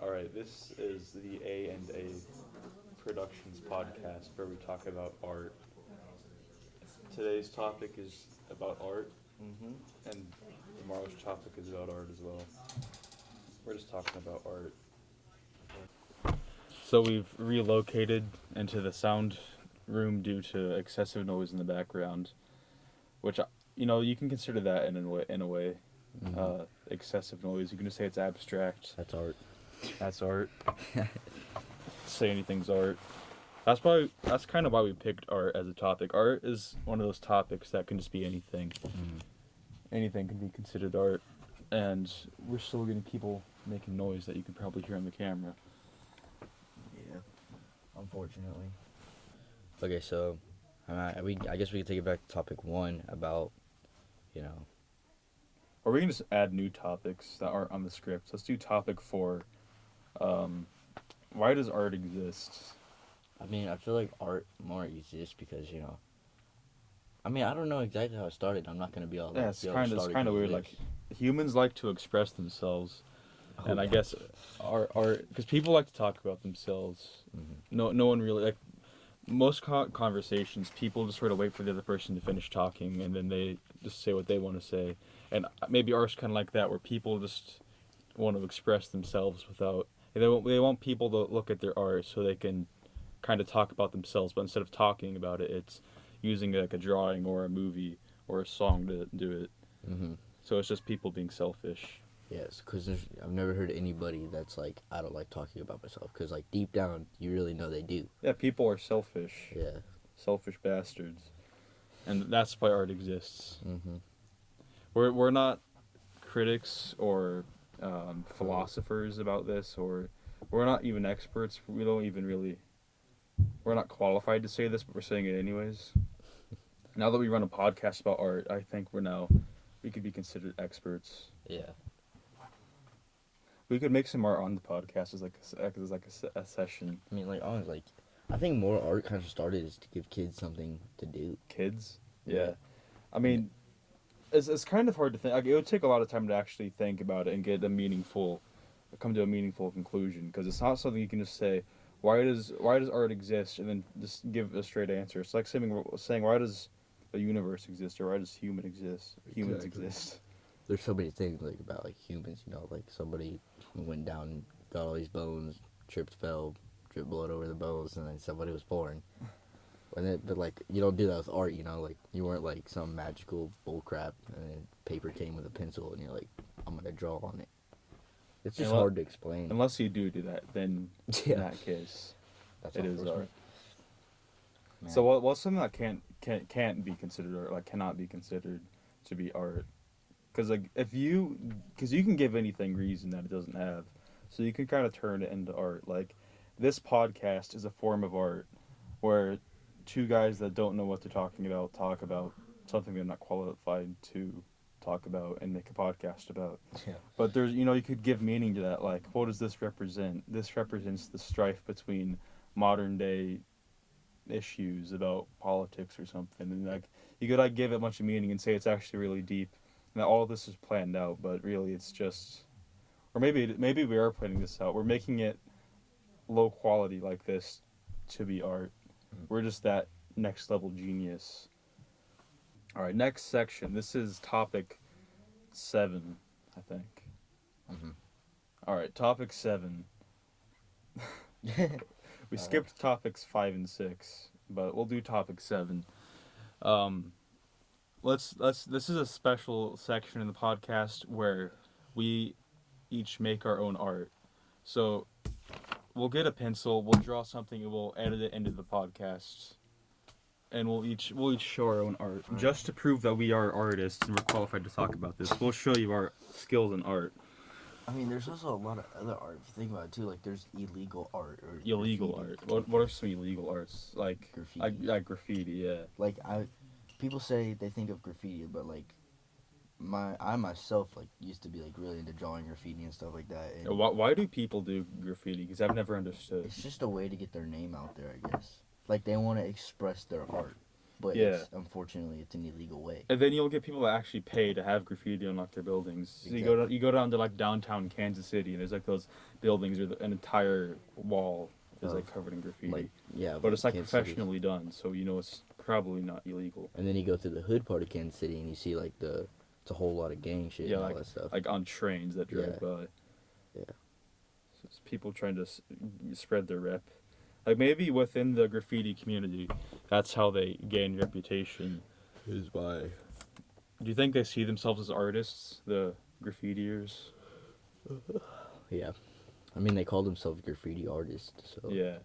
All right, this is the A&A Productions podcast where we talk about art. Today's topic is about art, and tomorrow's topic is about art as well. We're just talking about art. So we've relocated into the sound room due to excessive noise in the background, which you can consider that in a way. Excessive noise. You can just say it's abstract. That's art. That's art. Say anything's art. That's kind of why we picked art as a topic. Art is one of those topics that can just be anything. Anything can be considered art, and we're still getting people making noise that you can probably hear on the camera. Yeah, unfortunately. Okay, so I guess we can take it back to topic 1 about, Or we can just add new topics that aren't on the script. Let's do topic 4. Why does art exist? I mean, I feel like art more exists because, I don't know exactly how it started. I'm not going to be all Yeah, it's kind of weird. Like, humans like to express themselves. And I guess art, because people like to talk about themselves. No one really, like, most conversations, people just sort of wait for the other person to finish talking, and then they just say what they want to say. And maybe art's kind of like that, where people just want to express themselves without, they want people to look at their art so they can kind of talk about themselves, but instead of talking about it, it's using like a drawing or a movie or a song to do it. So it's just people being selfish. Yes, because I've never heard anybody that's like, I don't like talking about myself, because like deep down you really know they do. Yeah, people are selfish. Yeah. Selfish bastards. And that's why art exists. We're not critics or philosophers about this, or we're not even experts. We're not qualified to say this, but we're saying it anyways. Now that we run a podcast about art, I think we could be considered experts. Yeah. We could make some art on the podcast as a session. I mean, honestly, I think more art kind of started is to give kids something to do. Kids? Yeah. I mean, it's kind of hard to think. Like, it would take a lot of time to actually think about it and come to a meaningful conclusion, because it's not something you can just say, why does art exist, and then just give a straight answer. It's like saying why does the universe exist, or why does humans exist. There's so many things about humans, like somebody went down and got all these bones, tripped, fell, dripped blood over the bones, and then somebody was born. But you don't do that with art, you weren't some magical bull crap, and then paper came with a pencil, and you're like, I'm gonna draw on it. It's just hard to explain. Unless you do that, then in that case, it is art. Man. So what's something that can't be considered art, like cannot be considered to be art? Because you can give anything reason that it doesn't have, so you can kind of turn it into art. Like, this podcast is a form of art, where two guys that don't know what they're talking about talk about something they're not qualified to talk about and make a podcast about. Yeah. But there's, you could give meaning to that. Like, what does this represent? This represents the strife between modern day issues about politics or something, and you could give it a bunch of meaning and say it's actually really deep. Now, all of this is planned out, but really it's just... Or maybe we are planning this out. We're making it low quality like this to be art. We're just that next level genius. Alright, next section. This is topic 7, I think. Alright, topic 7. We skipped topics 5 and 6, but we'll do topic 7. This is a special section in the podcast where we each make our own art. So we'll get a pencil, we'll draw something, and we'll edit it into the podcast, and we'll each show our own art, just to prove that we are artists and we're qualified to talk about this. We'll show you our skills in art. I mean, there's also a lot of other art, if you think about it, too. Like, there's illegal art. Or illegal graffiti. art? What are some illegal arts? Like graffiti. Graffiti, yeah. People say they think of graffiti, but, I myself, used to be, really into drawing graffiti and stuff like that. And why do people do graffiti? Because I've never understood. It's just a way to get their name out there, I guess. They want to express their art. but Yeah. unfortunately it's an illegal way. And then you'll get people that actually pay to have graffiti on like their buildings. So Exactly. you go down to like downtown Kansas City, and there's like those buildings where an entire wall is like covered in graffiti. Like, yeah, But it's like Kansas City. professionally done, so you know it's probably not illegal. And then you go through the hood part of Kansas City and you see like it's a whole lot of gang shit and all that stuff. Like on trains that drive by. Yeah. So it's people trying to spread their rep. Like maybe within the graffiti community, that's how they gain reputation. Is by. Do you think they see themselves as artists, the graffitiers? Yeah. I mean, they call themselves graffiti artists, so. Yeah.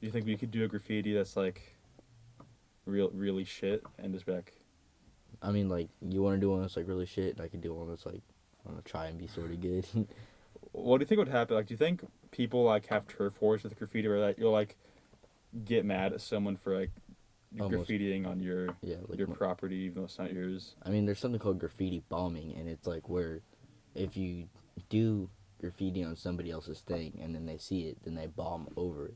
Do you think we could do a graffiti that's like really shit and just be like, I mean, like, you want to do one that's like really shit, and I can do one that's like, I'm gonna try and be sort of good. what do you think would happen? Like, do you think people like have turf wars with graffiti, or that you'll like get mad at someone for like Almost. graffitiing on your Like your property even though it's not yours? I mean, there's something called graffiti bombing, and it's like where if you do graffiti on somebody else's thing and then they see it, then they bomb over it.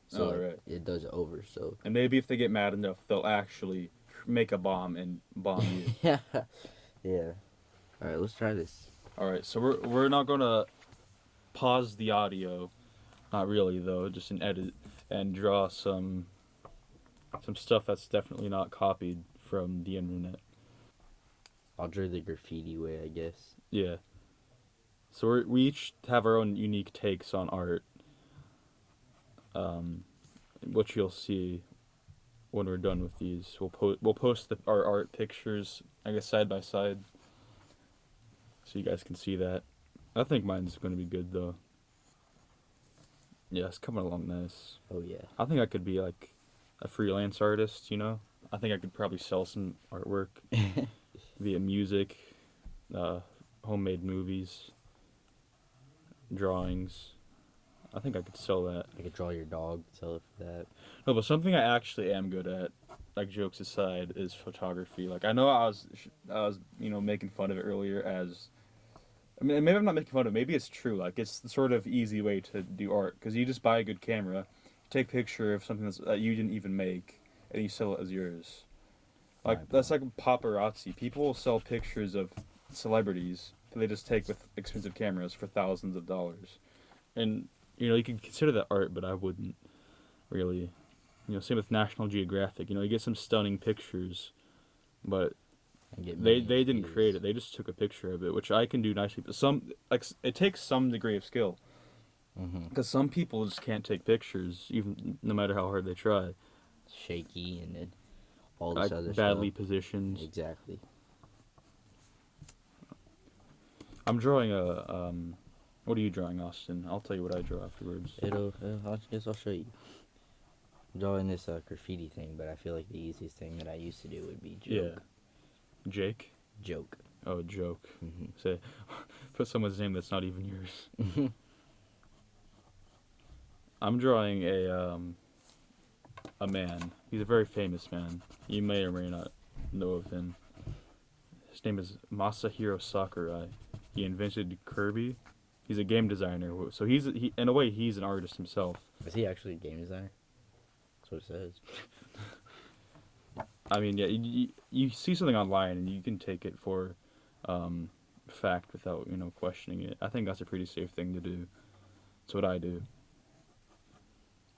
So right. It does it over. So And maybe if they get mad enough, they'll actually make a bomb and bomb you. yeah. All right, let's try this. All right, so we're not gonna pause the audio, not really though, just an edit, and draw some stuff that's definitely not copied from the internet. I'll draw the graffiti way, I guess. Yeah. So we each have our own unique takes on art, which you'll see when we're done with these. We'll post our art pictures, I guess, side by side, so you guys can see that. I think mine's gonna be good though. Yeah, it's coming along nice. Oh yeah. I think I could be like a freelance artist, you know? I think I could probably sell some artwork via music, homemade movies, drawings. I think I could sell that. I could draw your dog, sell it for that. No, but something I actually am good at, like jokes aside, is photography. Like I know I was making fun of it earlier as, I mean, maybe I'm not making fun of it. Maybe it's true. Like it's the sort of easy way to do art because you just buy a good camera, take a picture of something that you didn't even make, and you sell it as yours. Like that's like paparazzi. People will sell pictures of celebrities that they just take with expensive cameras for thousands of dollars, and you can consider that art, but I wouldn't really. Same with National Geographic. You get some stunning pictures, but they didn't create it. They just took a picture of it, which I can do nicely. But it takes some degree of skill, because some people just can't take pictures, even no matter how hard they try. Shaky and then all this other badly stuff. positioned. Exactly. I'm drawing a. What are you drawing, Austin? I'll tell you what I draw afterwards. I guess I'll show you. I'm drawing this graffiti thing, but I feel like the easiest thing that I used to do would be joke. Yeah. Jake? Joke. Oh, joke. Say, put someone's name that's not even yours. I'm drawing a man. He's a very famous man. You may or may not know of him. His name is Masahiro Sakurai. He invented Kirby. He's a game designer, so he in a way he's an artist himself. Is he actually a game designer? That's what it says. I mean, yeah, you see something online and you can take it for fact without questioning it. I think that's a pretty safe thing to do. That's what I do.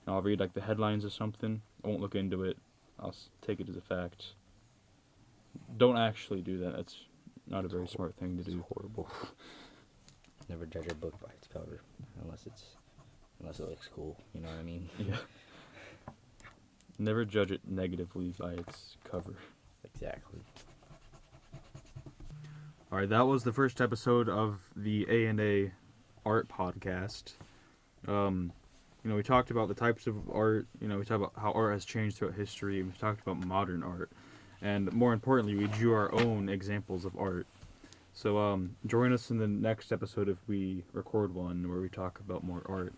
I'll read like the headlines or something. I won't look into it. I'll take it as a fact. Don't actually do that. That's not a very smart thing to do. It's horrible. Never judge a book by its cover, unless it looks cool. You know what I mean? Yeah. Never judge it negatively by its cover. Exactly. All right, that was the first episode of the A&A Art Podcast. We talked about the types of art. We talked about how art has changed throughout history. We've talked about modern art. And more importantly, we drew our own examples of art. So join us in the next episode if we record one where we talk about more art.